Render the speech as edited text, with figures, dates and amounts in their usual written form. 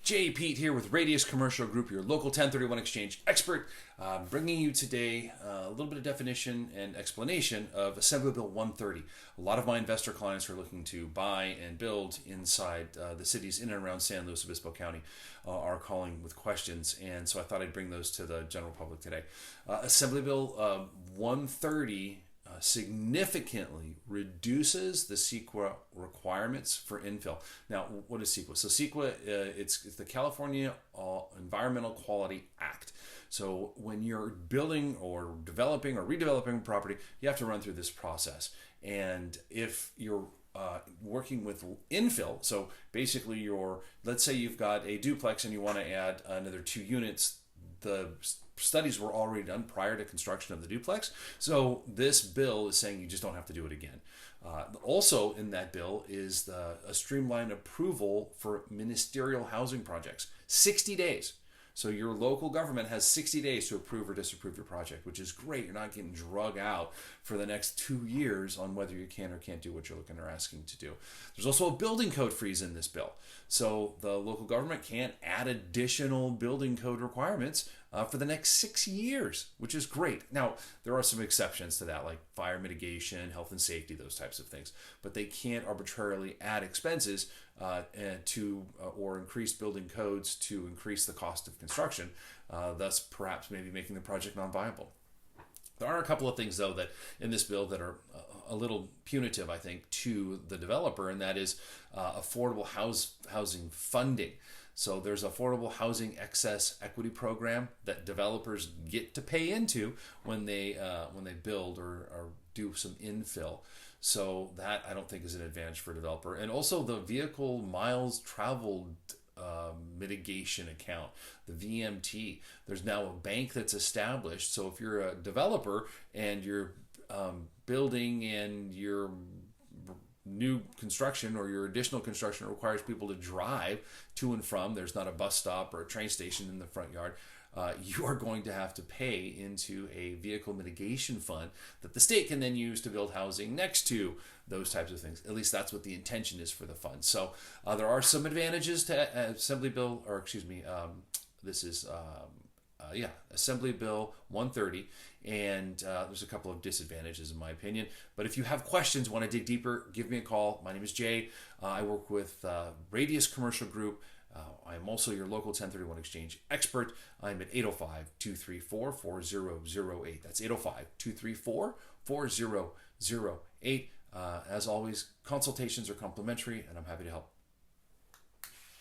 Jay Pete here with Radius Commercial Group, your local 1031 exchange expert, bringing you today a little bit of definition and explanation of Assembly Bill 130. A lot of my investor clients who are looking to buy and build inside the cities in and around San Luis Obispo County are calling with questions, and so I thought I'd bring those to the general public today. Assembly Bill 130 significantly reduces the CEQA requirements for infill. Now, what is CEQA? So CEQA, it's the California Environmental Quality Act. So when you're building or developing or redeveloping a property, you have to run through this process. And if you're working with infill, so basically let's say you've got a duplex and you want to add another 2 units, the studies were already done prior to construction of the duplex. So this bill is saying you just don't have to do it again. Also in that bill is a streamlined approval for ministerial housing projects. 60 days. So your local government has 60 days to approve or disapprove your project, which is great. You're not getting drug out for the next 2 years on whether you can or can't do what you're looking or asking to do. There's also a building code freeze in this bill. So the local government can't add additional building code requirements for the next 6 years, which is great. Now, there are some exceptions to that, like fire mitigation, health and safety, those types of things. But they can't arbitrarily add expenses or increase building codes to increase the cost of construction, thus perhaps maybe making the project non-viable. There are a couple of things, though, that in this bill that are a little punitive, I think, to the developer, and that is affordable housing funding. So there's affordable housing excess equity program that developers get to pay into when they build or do some infill. So that I don't think is an advantage for a developer. And also the vehicle miles traveled mitigation account, the VMT. There's now a bank that's established. So if you're a developer and you're building and your new construction or your additional construction requires people to drive to and from, there's not a bus stop or a train station in the front yard, you are going to have to pay into a vehicle mitigation fund that the state can then use to build housing next to those types of things. At least that's what the intention is for the fund. So there are some advantages to Assembly Bill 130, and there's a couple of disadvantages in my opinion. But if you have questions, want to dig deeper, give me a call. My name is Jay. I work with Radius Commercial Group. I am also your local 1031 exchange expert. I'm at 805-234-4008. That's 805-234-4008. As always, consultations are complimentary, and I'm happy to help.